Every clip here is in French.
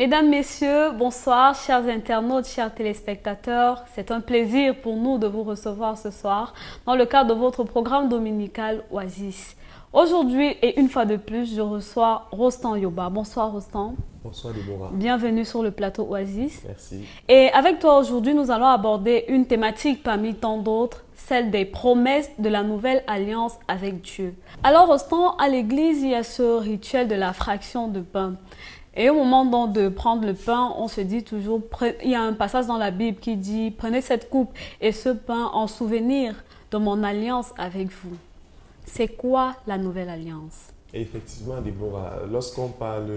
Mesdames, Messieurs, bonsoir, chers internautes, chers téléspectateurs. C'est un plaisir pour nous de vous recevoir ce soir dans le cadre de votre programme dominical Oasis. Aujourd'hui et une fois de plus, je reçois Rostan Yoba. Bonsoir Rostan. Bonsoir Deborah. Bienvenue sur le plateau Oasis. Merci. Et avec toi aujourd'hui, nous allons aborder une thématique parmi tant d'autres, celle des promesses de la nouvelle alliance avec Dieu. Alors Rostan, à l'église, il y a ce rituel de la fraction de pain. Et au moment donc de prendre le pain, on se dit toujours, il y a un passage dans la Bible qui dit « Prenez cette coupe et ce pain en souvenir de mon alliance avec vous ». C'est quoi la nouvelle alliance? Effectivement, Deborah, lorsqu'on parle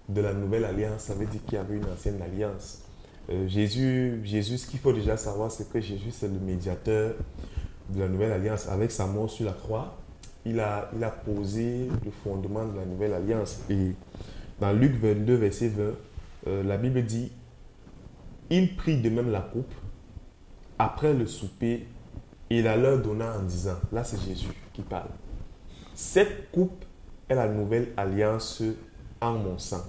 de la nouvelle alliance, ça veut dire qu'il y avait une ancienne alliance. Jésus, ce qu'il faut déjà savoir, c'est que Jésus, c'est le médiateur de la nouvelle alliance. Avec sa mort sur la croix, il a posé le fondement de la nouvelle alliance. Et dans Luc 22, verset 20, la Bible dit « Il prit de même la coupe après le souper et la leur donna en disant » là c'est Jésus qui parle. « Cette coupe est la nouvelle alliance en mon sang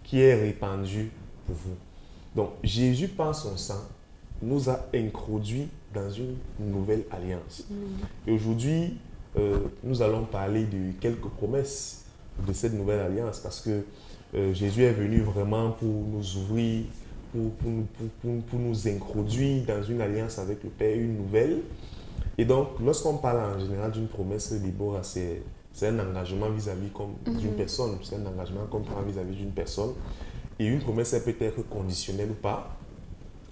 qui est répandue pour vous. » Donc Jésus par son sang nous a introduits dans une nouvelle alliance. Et aujourd'hui, nous allons parler de quelques promesses de cette nouvelle alliance parce que Jésus est venu vraiment pour nous ouvrir, pour nous introduire dans une alliance avec le Père, une nouvelle. Et donc, lorsqu'on parle en général d'une promesse, Deborah, c'est un engagement vis-à-vis d'une personne, c'est un engagement qu'on prend vis-à-vis d'une personne. Et une promesse, elle peut être conditionnelle ou pas.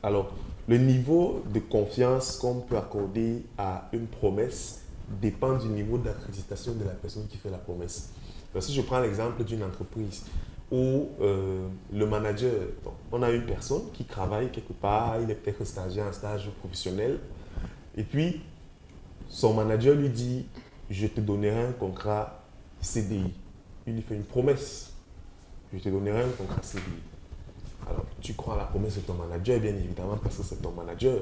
Alors, le niveau de confiance qu'on peut accorder à une promesse dépend du niveau d'accréditation de la personne qui fait la promesse. Donc, si je prends l'exemple d'une entreprise où le manager, bon, on a une personne qui travaille quelque part, il est peut-être stagiaire en stage professionnel, et puis son manager lui dit « Je te donnerai un contrat CDI ». Il lui fait une promesse « Je te donnerai un contrat CDI ». Alors, tu crois à la promesse de ton manager, bien évidemment, parce que c'est ton manager.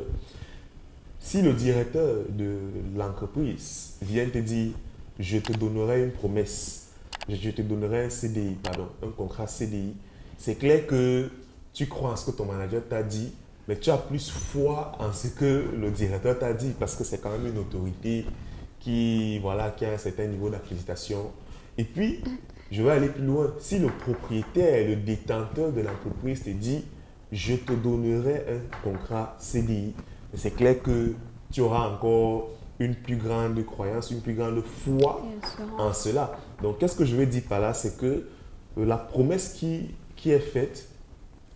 Si le directeur de l'entreprise vient te dire « Je te donnerai une promesse », je te donnerai un CDI, pardon, un contrat CDI. C'est clair que tu crois en ce que ton manager t'a dit, mais tu as plus foi en ce que le directeur t'a dit parce que c'est quand même une autorité qui a un certain niveau d'accréditation. Et puis, je vais aller plus loin. Si le propriétaire, le détenteur de l'entreprise te dit « Je te donnerai un contrat CDI », c'est clair que tu auras encore une plus grande croyance, une plus grande foi en cela. Donc, qu'est-ce que je veux dire par là? C'est que la promesse qui est faite,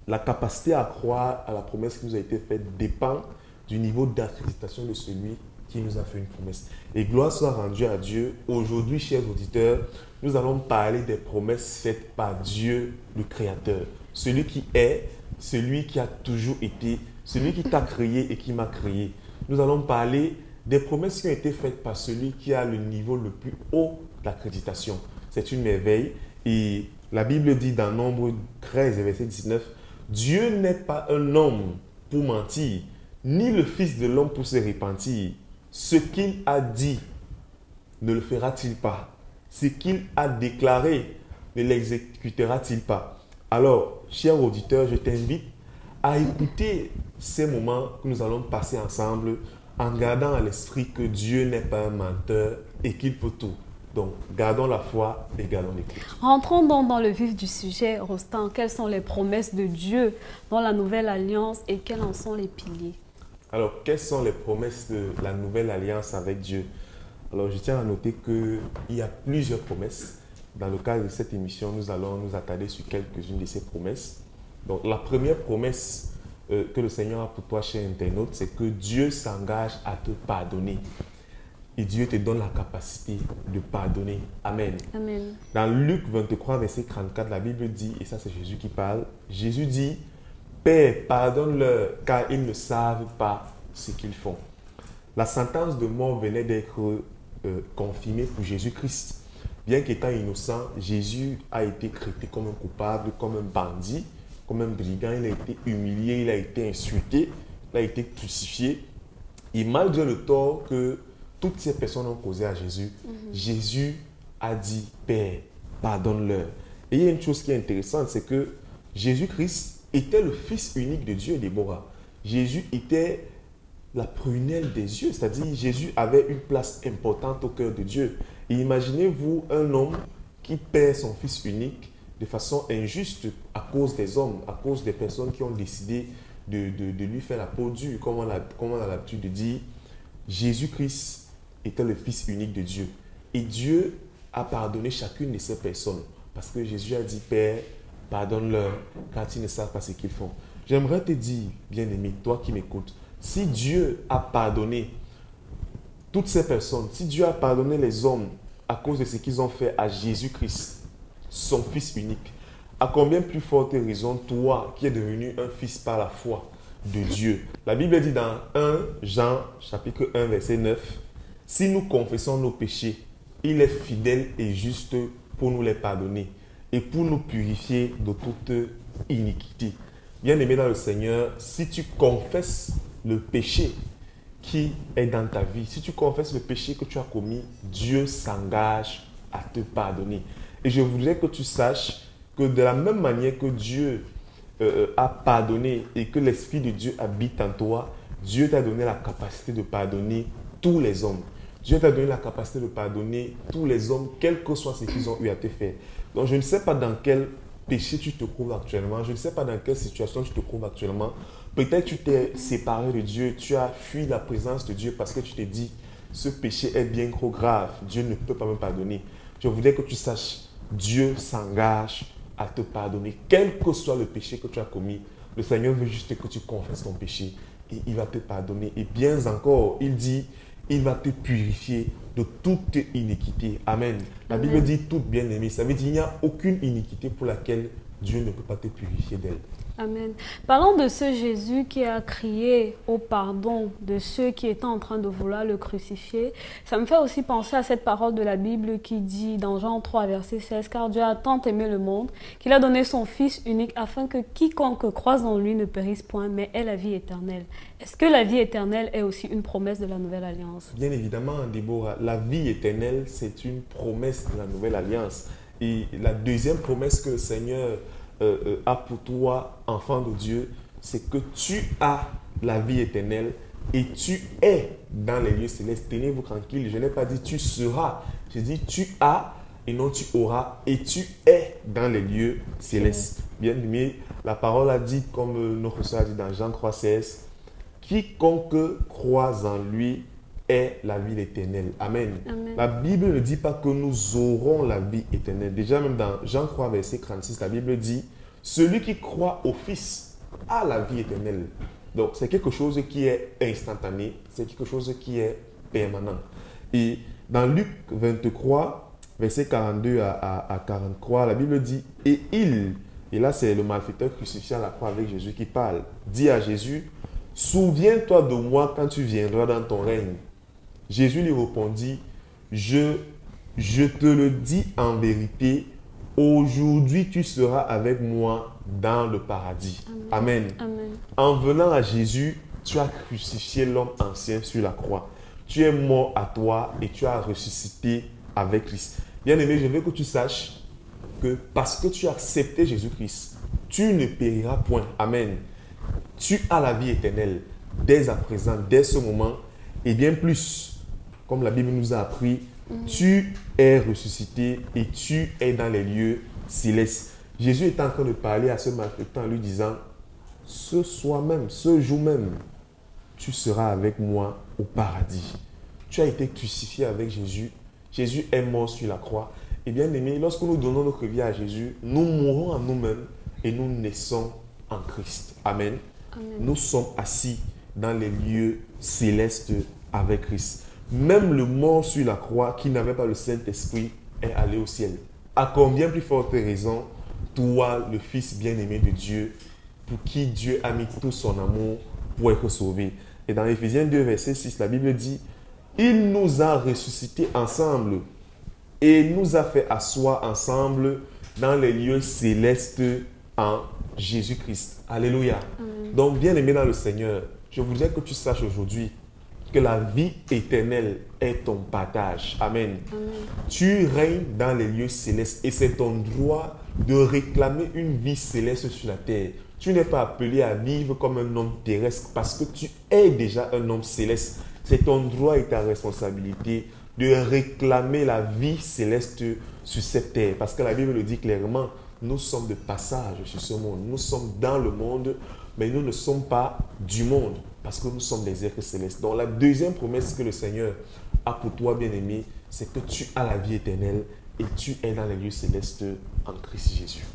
la capacité à croire à la promesse qui nous a été faite dépend du niveau d'accréditation de celui qui nous a fait une promesse. Et gloire soit rendue à Dieu. Aujourd'hui, chers auditeurs, nous allons parler des promesses faites par Dieu, le Créateur. Celui qui est, celui qui a toujours été, celui qui t'a créé et qui m'a créé. Nous allons parler des promesses qui ont été faites par celui qui a le niveau le plus haut d'accréditation. C'est une merveille. Et la Bible dit dans Nombre 13, verset 19, « Dieu n'est pas un homme pour mentir, ni le Fils de l'homme pour se repentir. Ce qu'il a dit, ne le fera-t-il pas? Ce qu'il a déclaré, ne l'exécutera-t-il pas ?» Alors, cher auditeur, je t'invite à écouter ces moments que nous allons passer ensemble en gardant à l'esprit que Dieu n'est pas un menteur et qu'il peut tout. Donc, gardons la foi et gardons l'écoute. Rentrons donc dans le vif du sujet, Rostan. Quelles sont les promesses de Dieu dans la nouvelle alliance et quels en sont les piliers? Alors, quelles sont les promesses de la nouvelle alliance avec Dieu? Alors, je tiens à noter qu'il y a plusieurs promesses. Dans le cadre de cette émission, nous allons nous attarder sur quelques-unes de ces promesses. Donc, la première promesse que le Seigneur a pour toi, cher internaute, c'est que Dieu s'engage à te pardonner. Et Dieu te donne la capacité de pardonner. Amen. Amen. Dans Luc 23, verset 34, la Bible dit, et ça c'est Jésus qui parle, Jésus dit, « Père, pardonne-leur, car ils ne savent pas ce qu'ils font. » La sentence de mort venait d'être confirmée pour Jésus-Christ. Bien qu'étant innocent, Jésus a été traité comme un coupable, comme un bandit, comme un brigand. Il a été humilié, il a été insulté, il a été crucifié. Et malgré le tort que toutes ces personnes ont causé à Jésus, Jésus a dit, Père, pardonne-leur. Et il y a une chose qui est intéressante, c'est que Jésus-Christ était le Fils unique de Dieu, Déborah. Jésus était la prunelle des yeux, c'est-à-dire Jésus avait une place importante au cœur de Dieu. Et imaginez-vous un homme qui perd son Fils unique de façon injuste à cause des hommes, à cause des personnes qui ont décidé de lui faire la peau dure, comme on a l'habitude de dire. Jésus-Christ était le Fils unique de Dieu. Et Dieu a pardonné chacune de ces personnes. Parce que Jésus a dit, Père, pardonne-leur, car ils ne savent pas ce qu'ils font. J'aimerais te dire, bien-aimé, toi qui m'écoutes, si Dieu a pardonné toutes ces personnes, si Dieu a pardonné les hommes à cause de ce qu'ils ont fait à Jésus-Christ, son Fils unique, à combien plus forte raison, toi qui es devenu un fils par la foi de Dieu. La Bible dit dans 1 Jean, chapitre 1, verset 9, « Si nous confessons nos péchés, il est fidèle et juste pour nous les pardonner et pour nous purifier de toute iniquité. » Bien-aimé dans le Seigneur, si tu confesses le péché qui est dans ta vie, si tu confesses le péché que tu as commis, Dieu s'engage à te pardonner. Et je voudrais que tu saches que de la même manière que Dieu a pardonné et que l'Esprit de Dieu habite en toi, Dieu t'a donné la capacité de pardonner tous les hommes. Dieu t'a donné la capacité de pardonner tous les hommes, quel que soit ce qu'ils ont eu à te faire. Donc je ne sais pas dans quel péché tu te trouves actuellement, je ne sais pas dans quelle situation tu te trouves actuellement. Peut-être tu t'es séparé de Dieu, tu as fui la présence de Dieu parce que tu t'es dit, ce péché est bien trop grave, Dieu ne peut pas me pardonner. Je voudrais que tu saches, Dieu s'engage à te pardonner, quel que soit le péché que tu as commis. Le Seigneur veut juste que tu confesses ton péché et il va te pardonner. Et bien encore, il dit, il va te purifier de toute iniquité. Amen. La Amen. Bible dit toute bien-aimée. Ça veut dire qu'il n'y a aucune iniquité pour laquelle Dieu ne peut pas te purifier d'elle. Amen. Parlons de ce Jésus qui a crié au pardon de ceux qui étaient en train de vouloir le crucifier. Ça me fait aussi penser à cette parole de la Bible qui dit dans Jean 3, verset 16, « Car Dieu a tant aimé le monde qu'il a donné son Fils unique afin que quiconque croise en lui ne périsse point, mais ait la vie éternelle. » Est-ce que la vie éternelle est aussi une promesse de la Nouvelle Alliance? Bien évidemment, Déborah, la vie éternelle, c'est une promesse de la Nouvelle Alliance. Et la deuxième promesse que le Seigneur a pour toi, enfant de Dieu, c'est que tu as la vie éternelle et tu es dans les lieux célestes. Tenez-vous tranquille, je n'ai pas dit tu seras, j'ai dit tu as et non tu auras et tu es dans les lieux célestes. Bien aimé, la parole a dit, comme notre soeur a dit dans Jean 3, 16, quiconque croit en lui est la vie éternelle. Amen. Amen. La Bible ne dit pas que nous aurons la vie éternelle. Déjà, même dans Jean 3, verset 36, la Bible dit « Celui qui croit au Fils a la vie éternelle. » Donc, c'est quelque chose qui est instantané, c'est quelque chose qui est permanent. Et dans Luc 23, verset 42 à 43, la Bible dit « Et il », et là c'est le malfaiteur crucifié à la croix avec Jésus qui parle, dit à Jésus « Souviens-toi de moi quand tu viendras dans ton règne. » Jésus lui répondit, je te le dis en vérité, aujourd'hui tu seras avec moi dans le paradis. Amen. Amen. En venant à Jésus, tu as crucifié l'homme ancien sur la croix. Tu es mort à toi et tu as ressuscité avec Christ. Bien-aimé, je veux que tu saches que parce que tu as accepté Jésus-Christ, tu ne périras point. Amen. Tu as la vie éternelle dès à présent, dès ce moment, et bien plus. Comme la Bible nous a appris, tu es ressuscité et tu es dans les lieux célestes. Jésus est en train de parler à ce malfaiteur en lui disant, ce soir même, ce jour même, tu seras avec moi au paradis. Tu as été crucifié avec Jésus. Jésus est mort sur la croix. Et bien aimé, lorsque nous donnons notre vie à Jésus, nous mourons en nous-mêmes et nous naissons en Christ. Amen. Amen. Nous sommes assis dans les lieux célestes avec Christ. Même le mort sur la croix qui n'avait pas le Saint-Esprit est allé au ciel. À combien plus forte raison, toi, le Fils bien-aimé de Dieu, pour qui Dieu a mis tout son amour pour être sauvé. Et dans Éphésiens 2, verset 6, la Bible dit « Il nous a ressuscités ensemble et nous a fait asseoir ensemble dans les lieux célestes en Jésus-Christ. » Alléluia. Donc, bien-aimé dans le Seigneur, je voudrais que tu saches aujourd'hui que la vie éternelle est ton partage. Amen. Amen. Tu règnes dans les lieux célestes et c'est ton droit de réclamer une vie céleste sur la terre. Tu n'es pas appelé à vivre comme un homme terrestre parce que tu es déjà un homme céleste. C'est ton droit et ta responsabilité de réclamer la vie céleste sur cette terre. Parce que la Bible le dit clairement, nous sommes de passage sur ce monde. Nous sommes dans le monde, mais nous ne sommes pas du monde parce que nous sommes des êtres célestes. Donc la deuxième promesse que le Seigneur a pour toi, bien-aimé, c'est que tu as la vie éternelle et tu es dans les lieux célestes en Christ Jésus.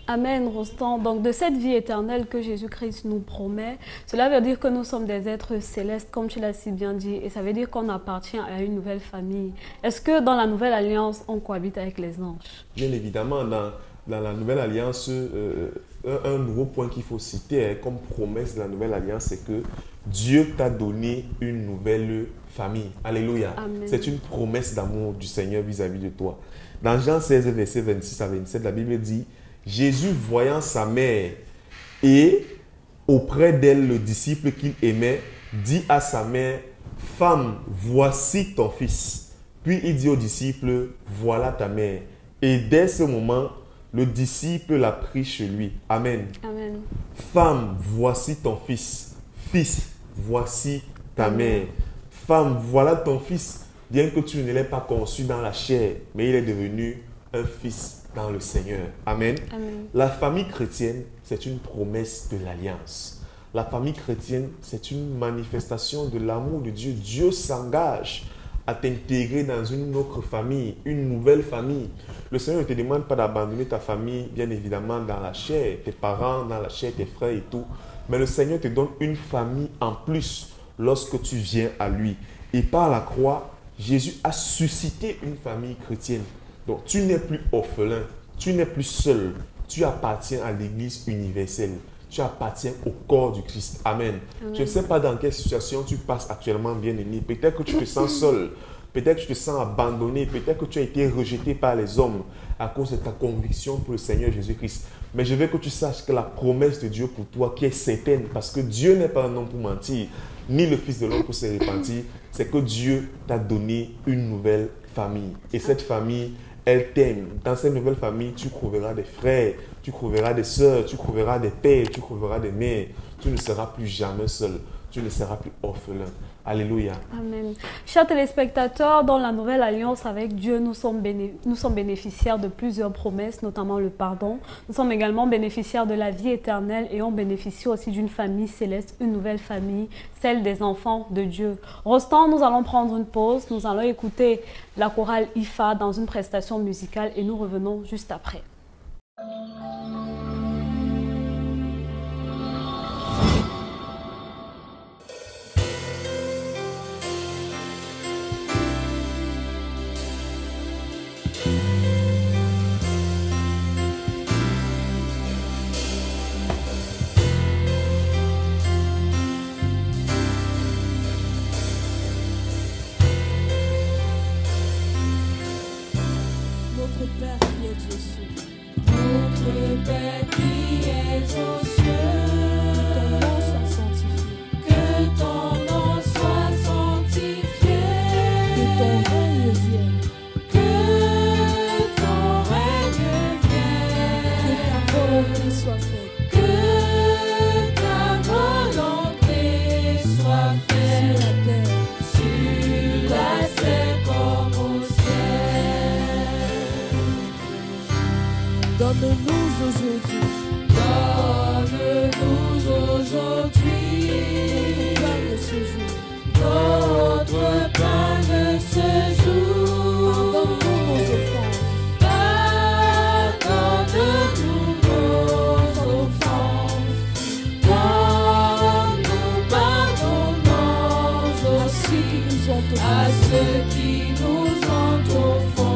Amen, Rostand. Donc, de cette vie éternelle que Jésus-Christ nous promet, cela veut dire que nous sommes des êtres célestes, comme tu l'as si bien dit, et ça veut dire qu'on appartient à une nouvelle famille. Est-ce que dans la nouvelle alliance, on cohabite avec les anges? Bien évidemment, dans la nouvelle alliance, un nouveau point qu'il faut citer comme promesse de la nouvelle alliance, c'est que Dieu t'a donné une nouvelle famille. Alléluia. C'est une promesse d'amour du Seigneur vis-à-vis de toi. Dans Jean 16, versets 26 à 27, la Bible dit: Jésus, voyant sa mère et auprès d'elle le disciple qu'il aimait, dit à sa mère: Femme, voici ton fils. Puis il dit au disciple: Voilà ta mère. Et dès ce moment, le disciple l'a pris chez lui. Amen. Amen. Femme, voici ton fils. Fils, voici ta mère. Femme, voilà ton fils. Bien que tu ne l'aies pas conçu dans la chair, mais il est devenu un fils dans le Seigneur. Amen. Amen. La famille chrétienne, c'est une promesse de l'alliance. La famille chrétienne, c'est une manifestation de l'amour de Dieu. Dieu s'engage à t'intégrer dans une autre famille, une nouvelle famille. Le Seigneur ne te demande pas d'abandonner ta famille, bien évidemment, dans la chair, tes parents dans la chair, tes frères et tout. Mais le Seigneur te donne une famille en plus lorsque tu viens à lui. Et par la croix, Jésus a suscité une famille chrétienne. Donc, tu n'es plus orphelin, tu n'es plus seul, tu appartiens à l'Église universelle, tu appartiens au corps du Christ. Amen. Amen. Je ne sais pas dans quelle situation tu passes actuellement, bien-aimé. Peut-être que tu te sens seul, peut-être que tu te sens abandonné, peut-être que tu as été rejeté par les hommes à cause de ta conviction pour le Seigneur Jésus-Christ. Mais je veux que tu saches que la promesse de Dieu pour toi, qui est certaine, parce que Dieu n'est pas un homme pour mentir, ni le Fils de l'homme pour se repentir, c'est que Dieu t'a donné une nouvelle famille. Et cette famille, elle t'aime. Dans cette nouvelle famille, tu trouveras des frères, tu trouveras des sœurs, tu trouveras des pères, tu trouveras des mères. Tu ne seras plus jamais seul. Tu ne seras plus orphelin. Alléluia. Amen. Chers téléspectateurs, dans la nouvelle alliance avec Dieu, nous sommes bénéficiaires de plusieurs promesses, notamment le pardon. Nous sommes également bénéficiaires de la vie éternelle et on bénéficie aussi d'une famille céleste, une nouvelle famille, celle des enfants de Dieu. Rostand, nous allons prendre une pause. Nous allons écouter la chorale IFA dans une prestation musicale et nous revenons juste après. Notre Père qui es aux cieux, notre Père qui es aux cieux, que ton nom soit sanctifié, que ton règne vienne, que ton règne vienne, que ta volonté soit faite, que ta volonté soit faite sur la terre comme au ciel. Donne-nous aujourd'hui, pain de ce jour, notre pain de ce jour. Pardonne-nous nos offenses, pardonne-nous nos offenses, comme nous pardonnons aussi à ceux qui nous ont offensés.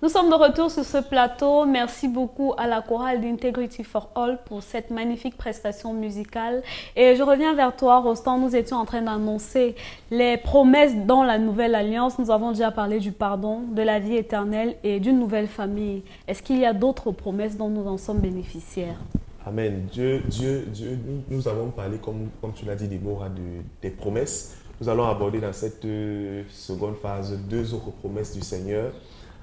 Nous sommes de retour sur ce plateau. Merci beaucoup à la chorale d'Integrity for All pour cette magnifique prestation musicale. Et je reviens vers toi, Rostand. Nous étions en train d'annoncer les promesses dans la nouvelle alliance. Nous avons déjà parlé du pardon, de la vie éternelle et d'une nouvelle famille. Est-ce qu'il y a d'autres promesses dont nous en sommes bénéficiaires? Amen. Nous avons parlé, comme tu l'as dit, Déborah, des promesses. Nous allons aborder dans cette seconde phase 2 autres promesses du Seigneur.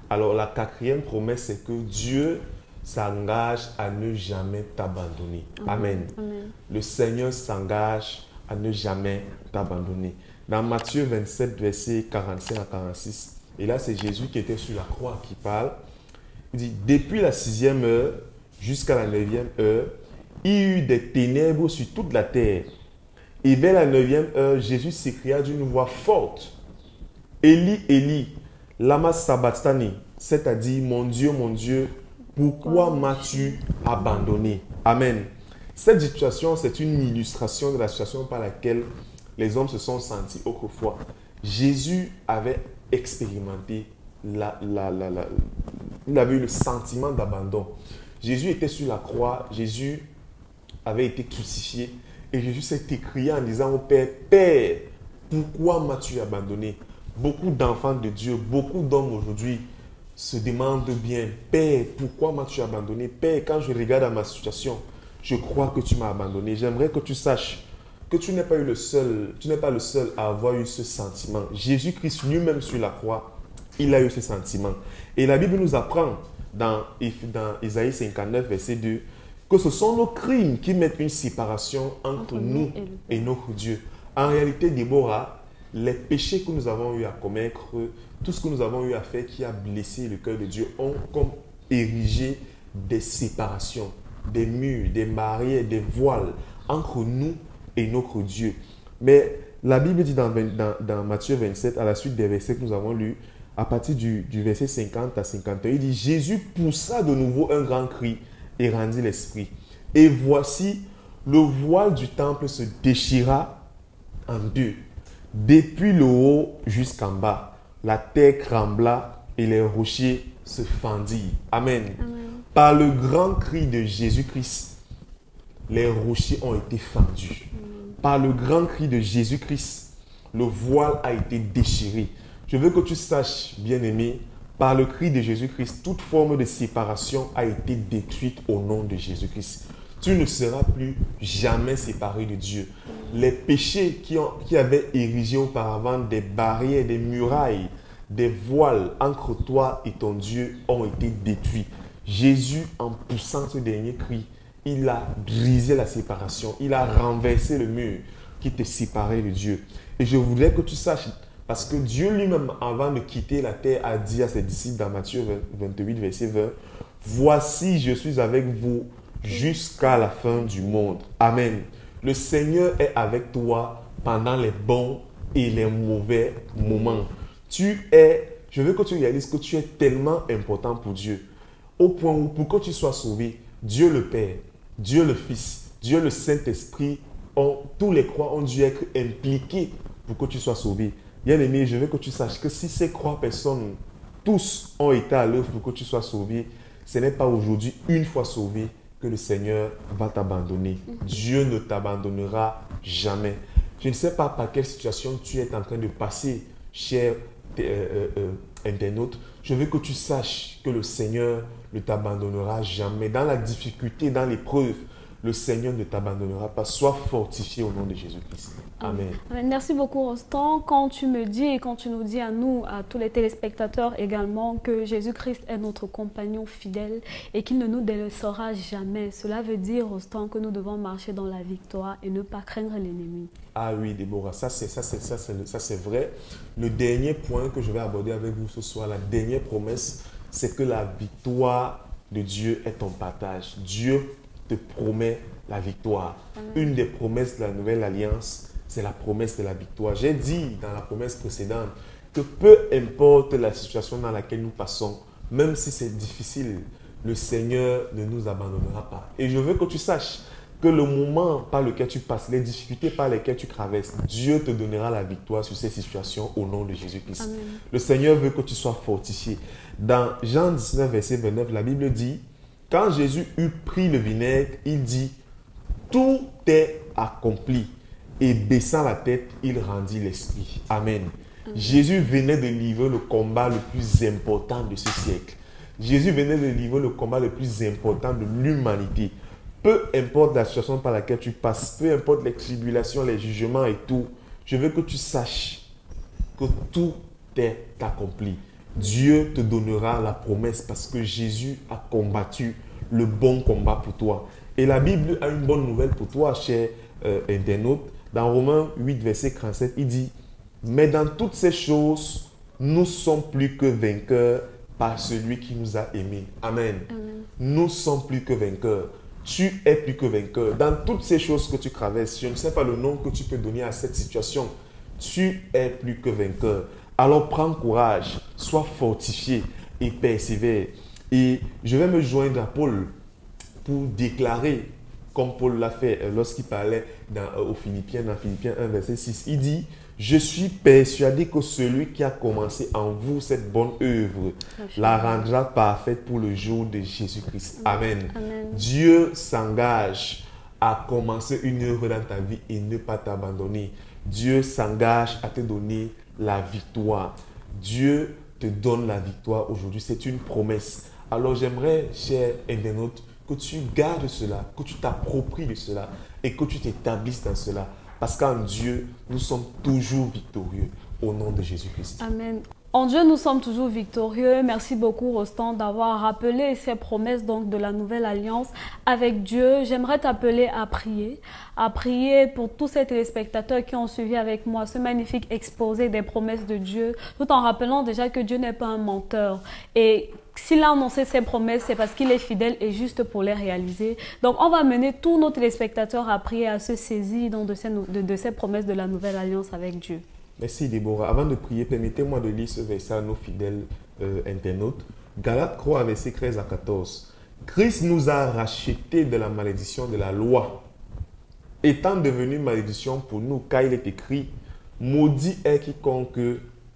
Alors, la quatrième promesse, c'est que Dieu s'engage à ne jamais t'abandonner. Amen. Amen. Le Seigneur s'engage à ne jamais t'abandonner. Dans Matthieu 27, versets 45 à 46, et là, c'est Jésus qui était sur la croix qui parle. Il dit, depuis la 6e heure jusqu'à la 9e heure, il y eut des ténèbres sur toute la terre. Et vers la 9e heure, Jésus s'écria d'une voix forte, Élie, Élie, lama sabachthani, c'est-à-dire, mon Dieu, pourquoi m'as-tu abandonné? Amen. Cette situation, c'est une illustration de la situation par laquelle les hommes se sont sentis autrefois. Jésus avait expérimenté, il avait eu le sentiment d'abandon. Jésus était sur la croix, Jésus avait été crucifié et Jésus s'est écrié en disant au Père, Père, pourquoi m'as-tu abandonné? Beaucoup d'enfants de Dieu, beaucoup d'hommes aujourd'hui se demandent bien, Père, pourquoi m'as-tu abandonné? Père, quand je regarde à ma situation, je crois que tu m'as abandonné. J'aimerais que tu saches que tu n'es pas le seul à avoir eu ce sentiment. Jésus-Christ lui-même sur la croix, il a eu ce sentiment. Et la Bible nous apprend dans Isaïe 59, verset 2, que ce sont nos crimes qui mettent une séparation entre nous et notre Dieu. En réalité, Déborah, les péchés que nous avons eu à commettre, tout ce que nous avons eu à faire qui a blessé le cœur de Dieu, ont comme érigé des séparations, des murs, des barrières, des voiles entre nous et notre Dieu. Mais la Bible dit dans Matthieu 27, à la suite des versets que nous avons lus, à partir du verset 50 à 51, il dit « Jésus poussa de nouveau un grand cri et rendit l'esprit. Et voici, le voile du temple se déchira en deux. Depuis le haut jusqu'en bas, la terre trembla et les rochers se fendirent. » Amen. Amen. Par le grand cri de Jésus-Christ, les rochers ont été fendus. Par le grand cri de Jésus-Christ, le voile a été déchiré. Je veux que tu saches, bien-aimé, par le cri de Jésus-Christ, toute forme de séparation a été détruite au nom de Jésus-Christ. tu ne seras plus jamais séparé de Dieu. Les péchés qui avaient érigé auparavant des barrières, des murailles, des voiles entre toi et ton Dieu ont été détruits. Jésus, en poussant ce dernier cri, il a brisé la séparation, il a renversé le mur qui te séparait de Dieu. Et je voudrais que tu saches, parce que Dieu lui-même, avant de quitter la terre, a dit à ses disciples dans Matthieu 28, verset 20, « Voici, je suis avec vous jusqu'à la fin du monde. » Amen. Le Seigneur est avec toi pendant les bons et les mauvais moments. Je veux que tu réalises que tu es tellement important pour Dieu. Au point où, pour que tu sois sauvé, Dieu le Père, Dieu le Fils, Dieu le Saint-Esprit, tous les croix ont dû être impliqués pour que tu sois sauvé. Bien-aimé, je veux que tu saches que si ces 3 personnes, tous ont été à l'œuvre pour que tu sois sauvé, ce n'est pas aujourd'hui, une fois sauvé, que le Seigneur va t'abandonner. Dieu ne t'abandonnera jamais. Je ne sais pas par quelle situation tu es en train de passer, cher internaute. Je veux que tu saches que le Seigneur ne t'abandonnera jamais. Dans la difficulté, dans l'épreuve, le Seigneur ne t'abandonnera pas. Sois fortifié au nom de Jésus-Christ. Amen. Amen. Merci beaucoup, Rostand. Quand tu me dis et quand tu nous dis à nous, à tous les téléspectateurs également, que Jésus-Christ est notre compagnon fidèle et qu'il ne nous délaissera jamais, cela veut dire, Rostand, que nous devons marcher dans la victoire et ne pas craindre l'ennemi. Ah oui, Déborah, ça c'est vrai. Le dernier point que je vais aborder avec vous ce soir, la dernière promesse, c'est que la victoire de Dieu est ton partage. Dieu te promet la victoire. Une des promesses de la nouvelle alliance, c'est la promesse de la victoire. J'ai dit dans la promesse précédente que peu importe la situation dans laquelle nous passons, même si c'est difficile, le Seigneur ne nous abandonnera pas. Et je veux que tu saches que le moment par lequel tu passes, les difficultés par lesquelles tu traverses, Dieu te donnera la victoire sur ces situations au nom de Jésus-Christ. Le Seigneur veut que tu sois fortifié. Dans Jean 19, verset 29, la Bible dit, quand Jésus eut pris le vinaigre, il dit, tout est accompli. Et baissant la tête, il rendit l'esprit. Amen. Jésus venait de livrer le combat le plus important de ce siècle. Jésus venait de livrer le combat le plus important de l'humanité. Peu importe la situation par laquelle tu passes, peu importe les tribulations, les jugements et tout, je veux que tu saches que tout est accompli. Dieu te donnera la promesse parce que Jésus a combattu le bon combat pour toi. Et la Bible a une bonne nouvelle pour toi, cher internaute. Dans Romains 8, verset 37, il dit « Mais dans toutes ces choses, nous sommes plus que vainqueurs par celui qui nous a aimés. » Amen. Nous sommes plus que vainqueurs. Tu es plus que vainqueur. Dans toutes ces choses que tu traverses, je ne sais pas le nom que tu peux donner à cette situation. Tu es plus que vainqueur. Alors prends courage, sois fortifié et persévère. Et je vais me joindre à Paul pour déclarer, comme Paul l'a fait lorsqu'il parlait aux Philippiens, dans Philippiens 1, verset 6. Il dit, « Je suis persuadé que celui qui a commencé en vous cette bonne œuvre la rendra parfaite pour le jour de Jésus-Christ. » Amen. Amen. Dieu s'engage à commencer une œuvre dans ta vie et ne pas t'abandonner. Dieu s'engage à te donner la victoire. Dieu te donne la victoire aujourd'hui. C'est une promesse. Alors j'aimerais, cher internaute, que tu gardes cela, que tu t'appropries de cela et que tu t'établisses dans cela. Parce qu'en Dieu, nous sommes toujours victorieux au nom de Jésus-Christ. Amen. En Dieu, nous sommes toujours victorieux. Merci beaucoup, Rostand, d'avoir rappelé ces promesses donc, de la nouvelle alliance avec Dieu. J'aimerais t'appeler à prier pour tous ces téléspectateurs qui ont suivi avec moi ce magnifique exposé des promesses de Dieu, tout en rappelant déjà que Dieu n'est pas un menteur. Et s'il a annoncé ses promesses, c'est parce qu'il est fidèle et juste pour les réaliser. Donc, on va mener tous nos téléspectateurs à prier, à se saisir donc, de ces promesses de la nouvelle alliance avec Dieu. Merci Déborah. Avant de prier, permettez-moi de lire ce verset à nos fidèles internautes. Galates 3, verset 13 à 14. Christ nous a rachetés de la malédiction de la loi, étant devenu malédiction pour nous, car il est écrit, maudit est quiconque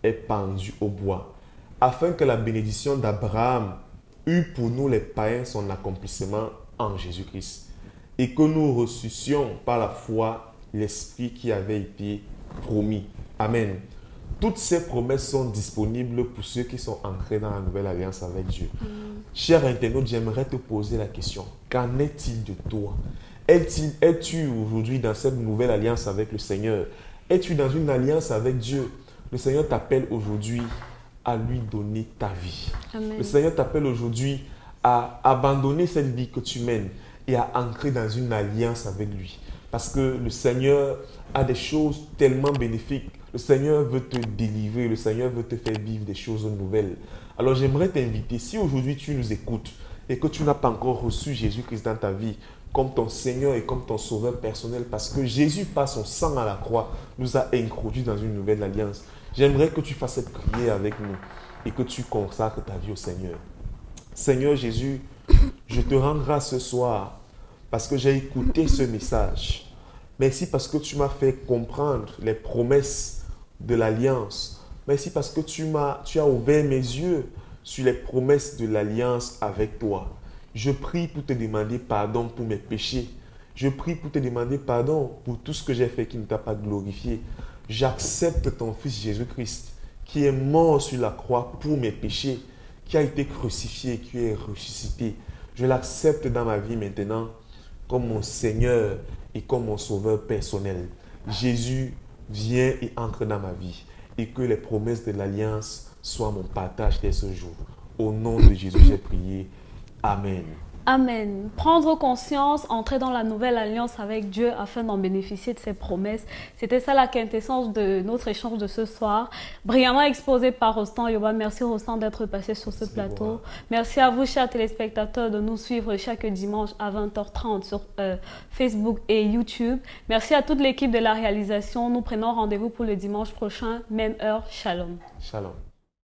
est pendu au bois, afin que la bénédiction d'Abraham eût pour nous les païens son accomplissement en Jésus-Christ, et que nous reçussions par la foi l'Esprit qui avait été promis. Amen. Toutes ces promesses sont disponibles pour ceux qui sont ancrés dans la nouvelle alliance avec Dieu. Cher internaute, j'aimerais te poser la question. Qu'en est-il de toi? Es-tu aujourd'hui dans cette nouvelle alliance avec le Seigneur? Es-tu dans une alliance avec Dieu? Le Seigneur t'appelle aujourd'hui à lui donner ta vie. Amen. Le Seigneur t'appelle aujourd'hui à abandonner cette vie que tu mènes et à ancrer dans une alliance avec lui. Parce que le Seigneur a des choses tellement bénéfiques. Le Seigneur veut te délivrer, le Seigneur veut te faire vivre des choses nouvelles. Alors j'aimerais t'inviter, si aujourd'hui tu nous écoutes et que tu n'as pas encore reçu Jésus-Christ dans ta vie comme ton Seigneur et comme ton Sauveur personnel, parce que Jésus, par son sang à la croix, nous a introduits dans une nouvelle alliance, j'aimerais que tu fasses cette prière avec nous et que tu consacres ta vie au Seigneur. Seigneur Jésus, je te rends grâce ce soir parce que j'ai écouté ce message. Merci parce que tu m'as fait comprendre les promesses de l'alliance. Merci parce que tu as ouvert mes yeux sur les promesses de l'alliance avec toi. Je prie pour te demander pardon pour mes péchés. Je prie pour te demander pardon pour tout ce que j'ai fait qui ne t'a pas glorifié. J'accepte ton Fils Jésus-Christ qui est mort sur la croix pour mes péchés, qui a été crucifié, qui est ressuscité. Je l'accepte dans ma vie maintenant comme mon Seigneur et comme mon Sauveur personnel. Jésus, viens et entre dans ma vie et que les promesses de l'Alliance soient mon partage dès ce jour. Au nom de Jésus, j'ai prié. Amen. Amen. Prendre conscience, entrer dans la nouvelle alliance avec Dieu afin d'en bénéficier de ses promesses. C'était ça la quintessence de notre échange de ce soir. Brillamment exposé par Rostand Yoba. Merci Rostand d'être passé sur ce plateau. Moi. Merci à vous, chers téléspectateurs, de nous suivre chaque dimanche à 20h30 sur Facebook et YouTube. Merci à toute l'équipe de la réalisation. Nous prenons rendez-vous pour le dimanche prochain, même heure. Shalom. Shalom.